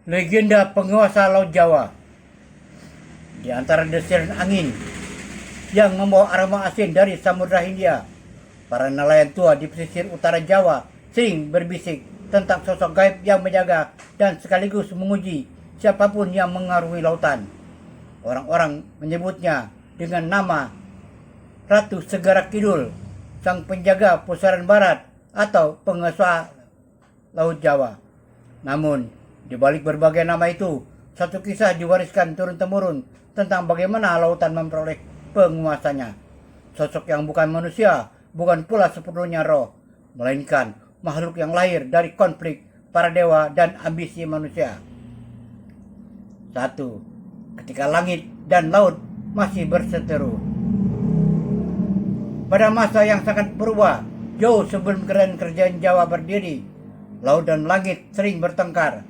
Legenda penguasa Laut Jawa. Di antara desiran angin yang membawa aroma asin dari Samudra Hindia, para nelayan tua di pesisir utara Jawa sering berbisik tentang sosok gaib yang menjaga dan sekaligus menguji siapapun yang mengarungi lautan. Orang-orang menyebutnya dengan nama Ratu Segara Kidul, sang penjaga pusaran barat atau penguasa Laut Jawa. Namun, di balik berbagai nama itu, satu kisah diwariskan turun-temurun tentang bagaimana lautan memperoleh penguasanya. Sosok yang bukan manusia, bukan pula sepenuhnya roh, melainkan makhluk yang lahir dari konflik para dewa dan ambisi manusia. 1. Ketika langit dan laut masih berseteru. Pada masa yang sangat berubah, jauh sebelum kerajaan Jawa berdiri, laut dan langit sering bertengkar.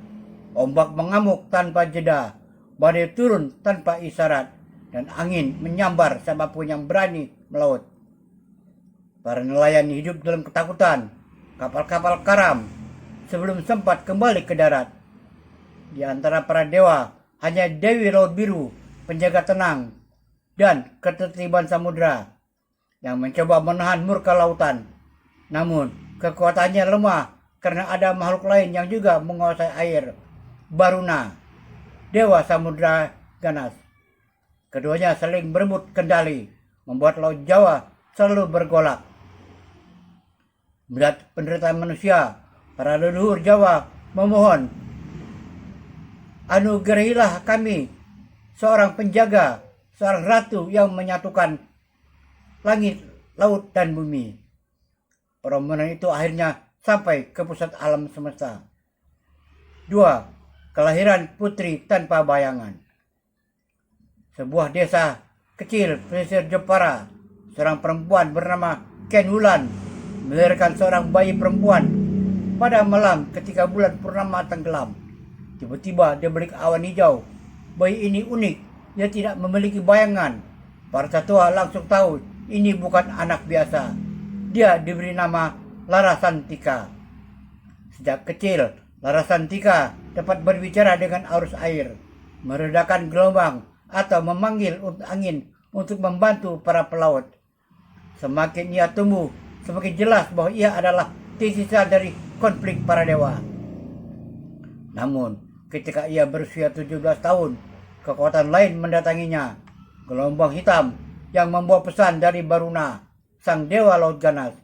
Ombak mengamuk tanpa jeda, badai turun tanpa isyarat, dan angin menyambar siapapun yang berani melaut. Para nelayan hidup dalam ketakutan, kapal-kapal karam sebelum sempat kembali ke darat. Di antara para dewa, hanya Dewi Laut Biru, penjaga tenang dan ketertiban samudra, yang mencoba menahan murka lautan. Namun, kekuatannya lemah karena ada makhluk lain yang juga menguasai air, Baruna, dewa samudra ganas. Keduanya saling berebut kendali, membuat Laut Jawa selalu bergolak. Melihat penderitaan manusia, para leluhur Jawa memohon, anugerahilah kami seorang penjaga, seorang ratu yang menyatukan langit, laut, dan bumi. Permohonan itu akhirnya sampai ke pusat alam semesta. 2. Kelahiran putri tanpa bayangan. Sebuah desa kecil pesisir Jepara, seorang perempuan bernama Ken Wulan melahirkan seorang bayi perempuan pada malam ketika bulan purnama tenggelam. Tiba-tiba di balik awan hijau, bayi ini unik, dia tidak memiliki bayangan. Para tetua langsung tahu ini bukan anak biasa. Dia diberi nama Larasantika. Sejak kecil, Larasantika dapat berbicara dengan arus air, meredakan gelombang, atau memanggil angin untuk membantu para pelaut. Semakin ia tumbuh, semakin jelas bahwa ia adalah sisa dari konflik para dewa. Namun, ketika ia berusia 17 tahun, kekuatan lain mendatanginya, gelombang hitam yang membawa pesan dari Baruna, sang dewa laut ganas.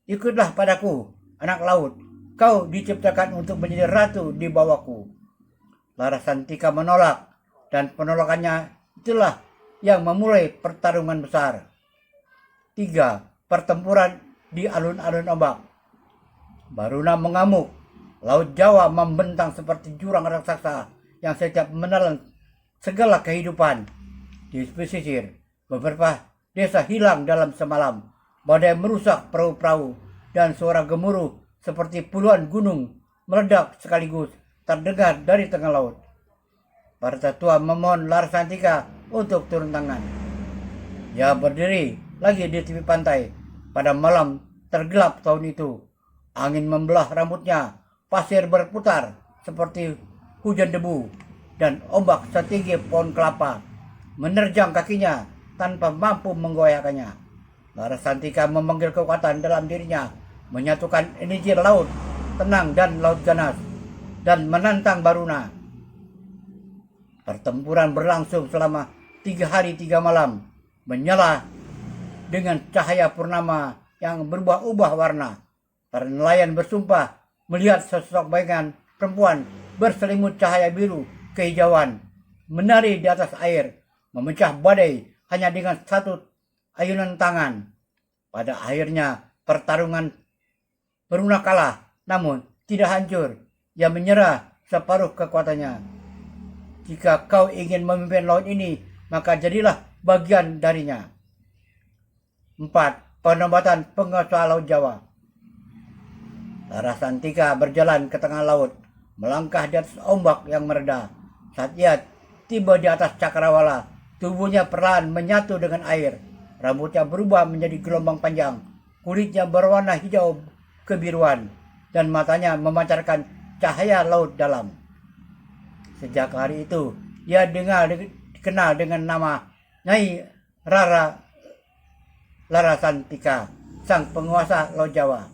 Ikutlah padaku, anak laut. Kau diciptakan untuk menjadi ratu di bawahku. Larasantika menolak, dan penolakannya itulah yang memulai pertarungan besar. 3. Pertempuran di alun-alun ombak. Baruna mengamuk. Laut Jawa membentang seperti jurang raksasa yang setiap menelan segala kehidupan. Di pesisir, beberapa desa hilang dalam semalam. Badai merusak perahu-perahu, dan suara gemuruh seperti puluhan gunung meledak sekaligus terdengar dari tengah laut. Para tetua memohon Larasantika untuk turun tangan. Ia berdiri lagi di tepi pantai pada malam tergelap tahun itu. Angin membelah rambutnya, pasir berputar seperti hujan debu, dan ombak setinggi pohon kelapa menerjang kakinya tanpa mampu menggoyahkannya. Larasantika memanggil kekuatan dalam dirinya, menyatukan energi laut tenang dan laut ganas, dan menantang Baruna. Pertempuran berlangsung selama 3 hari 3 malam, menyala dengan cahaya purnama yang berubah-ubah warna. Para nelayan bersumpah melihat sosok bayangan perempuan berselimut cahaya biru kehijauan, menari di atas air, memecah badai hanya dengan satu ayunan tangan. Pada akhirnya pertarungan Baruna kalah, namun tidak hancur. Ia menyerah separuh kekuatannya. Jika kau ingin memimpin laut ini, maka jadilah bagian darinya. 4. Penobatan penguasa Laut Jawa. Larasantika berjalan ke tengah laut, melangkah di atas ombak yang mereda. Saat ia tiba di atas cakrawala, tubuhnya perlahan menyatu dengan air. Rambutnya berubah menjadi gelombang panjang, kulitnya berwarna hijau kebiruan, dan matanya memancarkan cahaya laut dalam. Sejak hari itu, ia dikenal dengan nama Nyai Larasantika, sang penguasa Laut Jawa.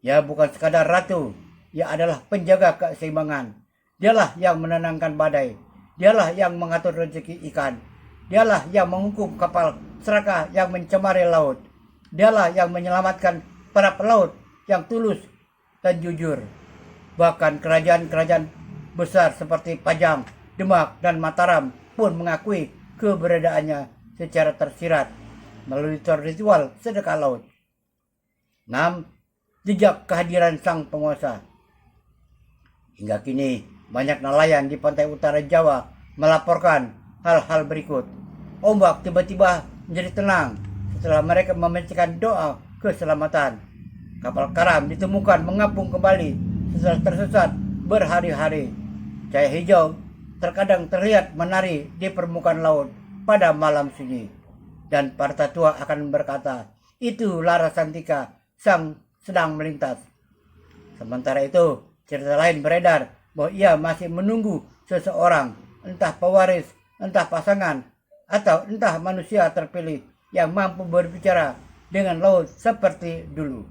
Ia bukan sekadar ratu, ia adalah penjaga keseimbangan. Dialah yang menenangkan badai, dialah yang mengatur rezeki ikan, dialah yang menghukum kapal serakah yang mencemari laut, dialah yang menyelamatkan para pelaut yang tulus dan jujur. Bahkan kerajaan-kerajaan besar seperti Pajang, Demak, dan Mataram pun mengakui keberadaannya secara tersirat melalui ritual sedekah laut. 6. Jejak kehadiran sang penguasa. Hingga kini, banyak nelayan di pantai utara Jawa melaporkan hal-hal berikut. Ombak tiba-tiba menjadi tenang setelah mereka memanjatkan doa keselamatan. Kapal karam ditemukan mengapung kembali setelah tersesat berhari-hari. Cahaya hijau terkadang terlihat menari di permukaan laut pada malam sunyi. Dan para tetua akan berkata, itu Larasantika sang sedang melintas. Sementara itu, cerita lain beredar bahwa ia masih menunggu seseorang, entah pewaris, entah pasangan, atau entah manusia terpilih yang mampu berbicara dengan laut seperti dulu.